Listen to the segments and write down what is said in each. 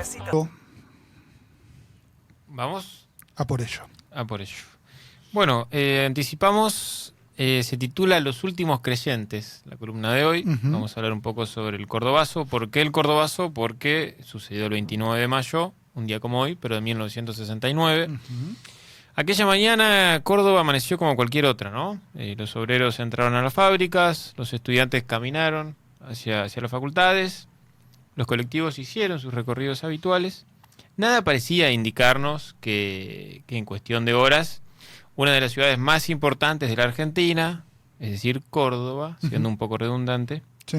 necesito. ¿Vamos? A por ello. A por ello. Bueno, anticipamos, se titula Los últimos creyentes, la columna de hoy. Vamos a hablar un poco sobre el Cordobazo. ¿Por qué el Cordobazo? Porque sucedió el 29 de mayo, un día como hoy, pero de 1969. Aquella mañana Córdoba amaneció como cualquier otra, ¿no? Los obreros entraron a las fábricas, los estudiantes caminaron hacia las facultades, los colectivos hicieron sus recorridos habituales. Nada parecía indicarnos que en cuestión de horas, una de las ciudades más importantes de la Argentina, es decir, Córdoba, siendo un poco redundante, Sí.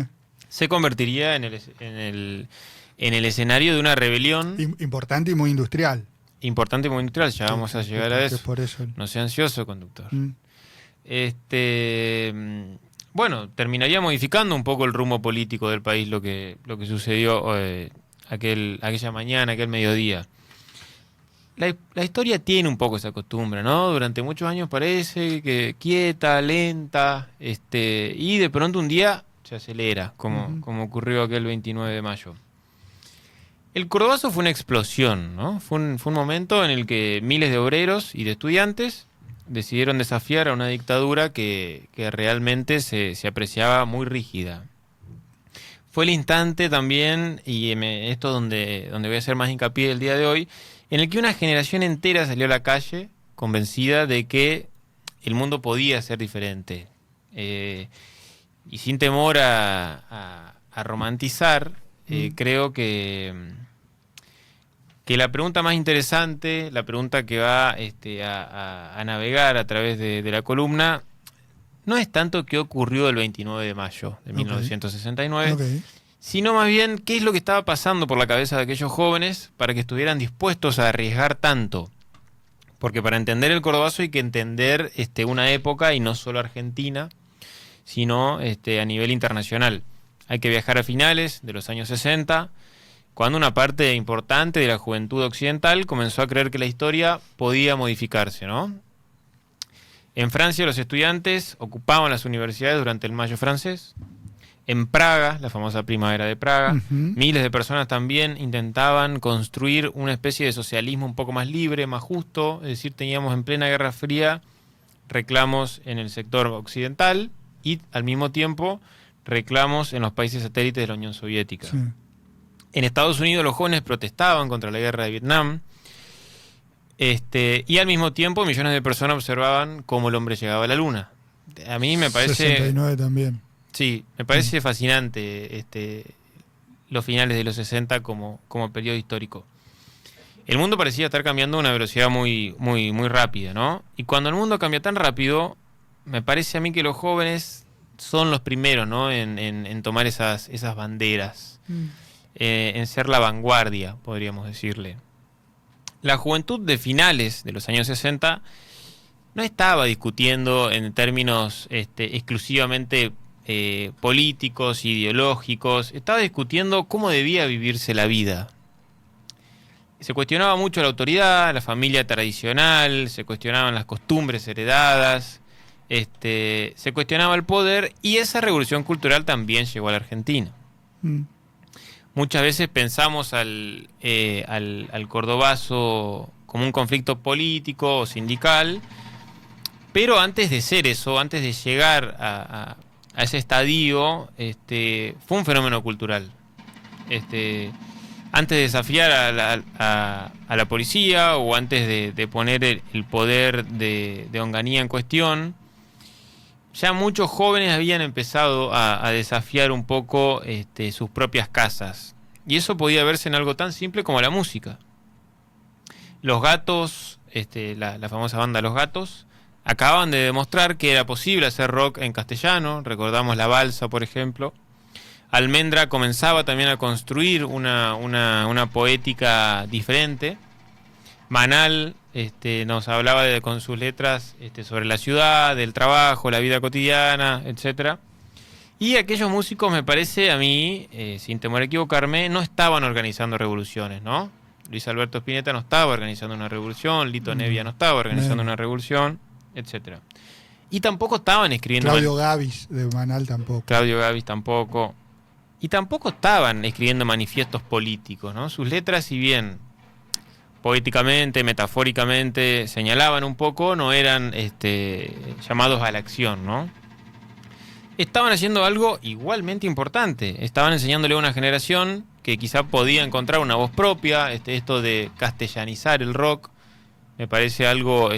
se convertiría en el escenario de una rebelión Importante y muy industrial. importante y muy industrial. Ya vamos a llegar a eso. Por eso. No sea ansioso, conductor. Bueno, terminaría modificando un poco el rumbo político del país lo que sucedió aquella mañana, aquel mediodía. La historia tiene un poco esa costumbre, ¿no? Durante muchos años parece que quieta, lenta, y de pronto un día se acelera, como ocurrió aquel 29 de mayo. El Cordobazo fue una explosión, ¿no? Fue un momento en el que miles de obreros y de estudiantes decidieron desafiar a una dictadura que realmente se apreciaba muy rígida. Fue el instante también, y esto donde voy a hacer más hincapié el día de hoy, en el que una generación entera salió a la calle convencida de que el mundo podía ser diferente. Y sin temor a romantizar, creo que la pregunta más interesante, la pregunta que va a navegar a través de la columna, no es tanto qué ocurrió el 29 de mayo de 1969, sino más bien qué es lo que estaba pasando por la cabeza de aquellos jóvenes para que estuvieran dispuestos a arriesgar tanto. Porque para entender el Cordobazo hay que entender una época, y no solo Argentina, sino a nivel internacional. Hay que viajar a finales de los años 60, cuando una parte importante de la juventud occidental comenzó a creer que la historia podía modificarse, ¿no? En Francia los estudiantes ocupaban las universidades durante el Mayo francés. En Praga, la famosa primavera de Praga, miles de personas también intentaban construir una especie de socialismo un poco más libre, más justo. Es decir, teníamos en plena Guerra Fría reclamos en el sector occidental y al mismo tiempo reclamos en los países satélites de la Unión Soviética. Sí. En Estados Unidos los jóvenes protestaban contra la guerra de Vietnam. Y al mismo tiempo millones de personas observaban cómo el hombre llegaba a la luna. A mí me parece... 69 también. Sí, me parece fascinante los finales de los 60 como periodo histórico. El mundo parecía estar cambiando a una velocidad muy, muy, muy rápida, ¿no? Y cuando el mundo cambia tan rápido, me parece a mí que los jóvenes son los primeros, ¿no? En tomar esas banderas, en ser la vanguardia, podríamos decirle. La juventud de finales de los años 60 no estaba discutiendo en términos exclusivamente políticos, ideológicos, estaba discutiendo cómo debía vivirse la vida. Se cuestionaba mucho la autoridad, la familia tradicional, se cuestionaban las costumbres heredadas, se cuestionaba el poder, y esa revolución cultural también llegó a la Argentina. Muchas veces pensamos al Cordobazo como un conflicto político o sindical, pero antes de ser eso, antes de llegar a ese estadio, fue un fenómeno cultural. Antes de desafiar a la policía, o antes de poner el poder de Onganía en cuestión, ya muchos jóvenes habían empezado a desafiar un poco sus propias casas. Y eso podía verse en algo tan simple como la música. Los Gatos, la famosa banda Los Gatos, acababan de demostrar que era posible hacer rock en castellano. Recordamos La Balsa, por ejemplo. Almendra comenzaba también a construir una poética diferente. Manal nos hablaba con sus letras sobre la ciudad, del trabajo, la vida cotidiana, etc. Y aquellos músicos, me parece a mí, sin temor a equivocarme, no estaban organizando revoluciones, ¿no? Luis Alberto Spinetta no estaba organizando una revolución, Lito Nevia no estaba organizando una revolución, etc. Y tampoco estaban escribiendo... Claudio Gavis de Manal tampoco. Claudio Gavis tampoco. y tampoco estaban escribiendo manifiestos políticos, ¿no? Sus letras, si bien poéticamente, metafóricamente señalaban un poco, no eran llamados a la acción, ¿no? Estaban haciendo algo igualmente importante. Estaban enseñándole a una generación que quizá podía encontrar una voz propia. Esto de castellanizar el rock me parece algo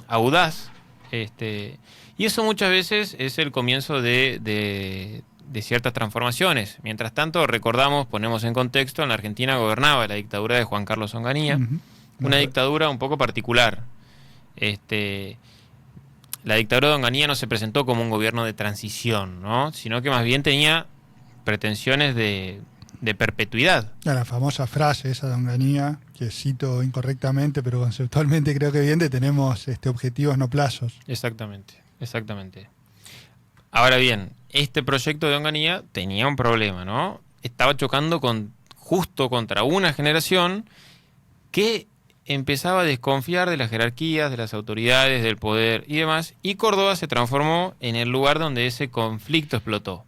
audaz. Y eso muchas veces es el comienzo de ciertas transformaciones. Mientras tanto, recordamos, ponemos en contexto, en la Argentina gobernaba la dictadura de Juan Carlos Onganía, una dictadura un poco particular. La dictadura de Onganía no se presentó como un gobierno de transición, ¿no? Sino que más bien tenía pretensiones de perpetuidad. La famosa frase esa de Onganía, que cito incorrectamente, pero conceptualmente creo que bien, de tenemos objetivos no plazos. Exactamente. Ahora bien, este proyecto de Onganía tenía un problema, ¿no? Estaba chocando justo contra una generación que empezaba a desconfiar de las jerarquías, de las autoridades, del poder y demás, y Córdoba se transformó en el lugar donde ese conflicto explotó.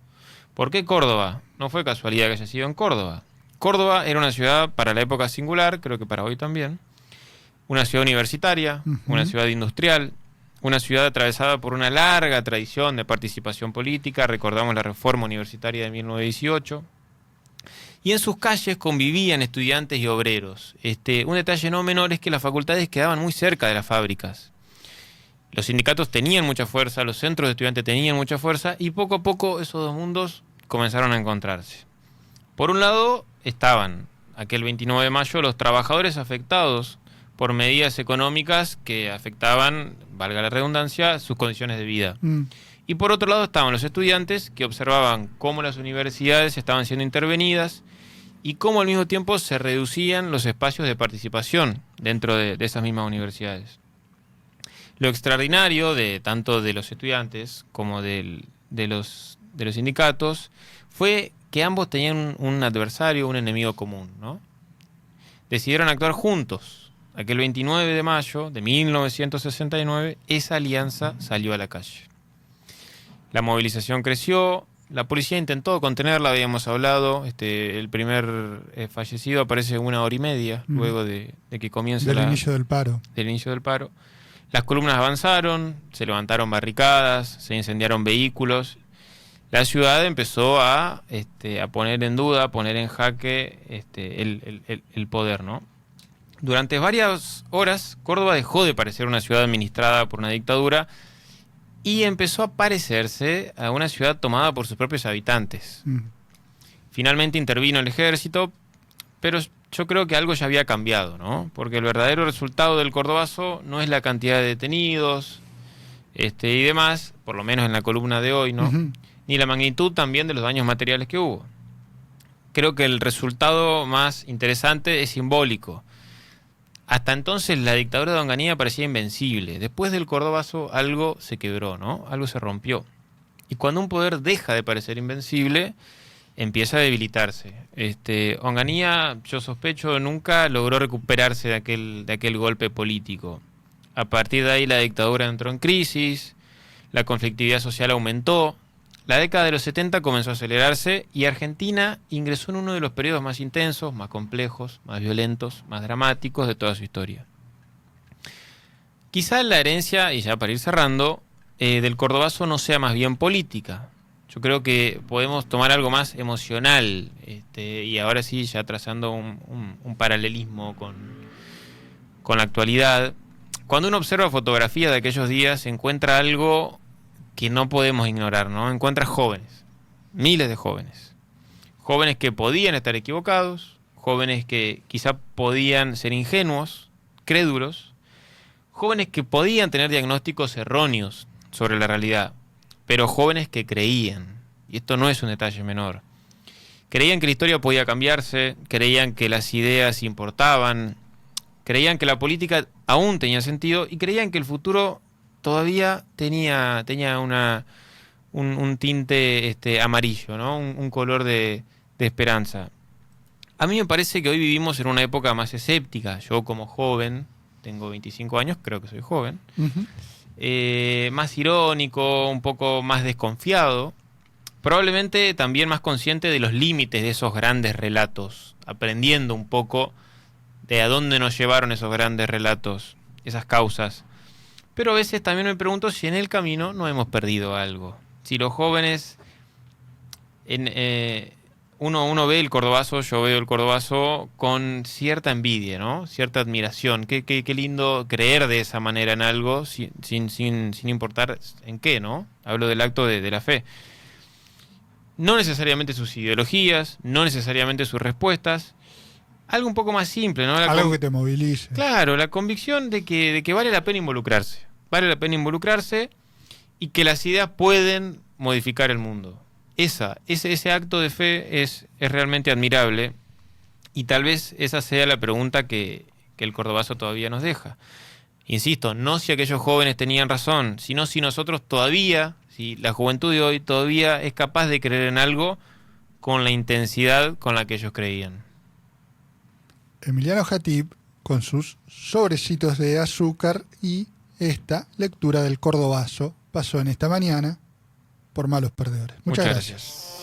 ¿Por qué Córdoba? No fue casualidad que haya sido en Córdoba. Córdoba era una ciudad para la época singular, creo que para hoy también, una ciudad universitaria, una ciudad industrial, una ciudad atravesada por una larga tradición de participación política. Recordamos la reforma universitaria de 1918. Y en sus calles convivían estudiantes y obreros. Un detalle no menor es que las facultades quedaban muy cerca de las fábricas. Los sindicatos tenían mucha fuerza, los centros de estudiantes tenían mucha fuerza, y poco a poco esos dos mundos comenzaron a encontrarse. Por un lado estaban, aquel 29 de mayo, los trabajadores afectados por medidas económicas que afectaban, valga la redundancia, sus condiciones de vida. Y por otro lado estaban los estudiantes que observaban cómo las universidades estaban siendo intervenidas y cómo al mismo tiempo se reducían los espacios de participación dentro de esas mismas universidades. Lo extraordinario de tanto de los estudiantes como de los sindicatos fue que ambos tenían un adversario, un enemigo común, ¿no? Decidieron actuar juntos. Aquel 29 de mayo de 1969, esa alianza salió a la calle. La movilización creció, la policía intentó contenerla, habíamos hablado, el primer fallecido aparece 1 hora y media luego de que comience del inicio del paro. Del inicio del paro. Las columnas avanzaron, se levantaron barricadas, se incendiaron vehículos. La ciudad empezó a poner en duda, a poner en jaque el poder, ¿no? Durante varias horas, Córdoba dejó de parecer una ciudad administrada por una dictadura y empezó a parecerse a una ciudad tomada por sus propios habitantes. Finalmente intervino el ejército, pero yo creo que algo ya había cambiado, ¿no? Porque el verdadero resultado del Cordobazo no es la cantidad de detenidos y demás, por lo menos en la columna de hoy, ¿no? Ni la magnitud también de los daños materiales que hubo. Creo que el resultado más interesante es simbólico. Hasta entonces la dictadura de Onganía parecía invencible. Después del Cordobazo algo se quebró, ¿no? Algo se rompió. Y cuando un poder deja de parecer invencible, empieza a debilitarse. Onganía, yo sospecho, nunca logró recuperarse de aquel golpe político. A partir de ahí la dictadura entró en crisis, la conflictividad social aumentó, la década de los 70 comenzó a acelerarse y Argentina ingresó en uno de los periodos más intensos, más complejos, más violentos, más dramáticos de toda su historia. Quizá la herencia, y ya para ir cerrando, del Cordobazo no sea más bien política. Yo creo que podemos tomar algo más emocional, y ahora sí, ya trazando un paralelismo con la actualidad. Cuando uno observa fotografías de aquellos días, se encuentra algo que no podemos ignorar, ¿no? Encuentra jóvenes, miles de jóvenes. Jóvenes que podían estar equivocados, jóvenes que quizá podían ser ingenuos, crédulos, jóvenes que podían tener diagnósticos erróneos sobre la realidad, pero jóvenes que creían, y esto no es un detalle menor. Creían que la historia podía cambiarse, creían que las ideas importaban, creían que la política aún tenía sentido y creían que el futuro todavía tenía un tinte amarillo, ¿no? Un color de esperanza. A mí me parece que hoy vivimos en una época más escéptica. Yo como joven, tengo 25 años, creo que soy joven, más irónico, un poco más desconfiado, probablemente también más consciente de los límites de esos grandes relatos, aprendiendo un poco de a dónde nos llevaron esos grandes relatos, esas causas. Pero a veces también me pregunto si en el camino no hemos perdido algo. Si los jóvenes, uno ve el Cordobazo, yo veo el Cordobazo con cierta envidia, ¿no? Cierta admiración. Qué lindo creer de esa manera en algo, sin importar en qué, ¿no? Hablo del acto de la fe. No necesariamente sus ideologías, no necesariamente sus respuestas. Algo un poco más simple, ¿no? Algo que te movilice. Claro, la convicción de que vale la pena involucrarse. Vale la pena involucrarse y que las ideas pueden modificar el mundo. Ese acto de fe es realmente admirable y tal vez esa sea la pregunta que el Cordobazo todavía nos deja. Insisto, no si aquellos jóvenes tenían razón, sino si nosotros todavía, si la juventud de hoy todavía es capaz de creer en algo con la intensidad con la que ellos creían. Emiliano Jatib con sus sobrecitos de azúcar y esta lectura del Cordobazo pasó en esta mañana por Malos Perdedores. Muchas gracias.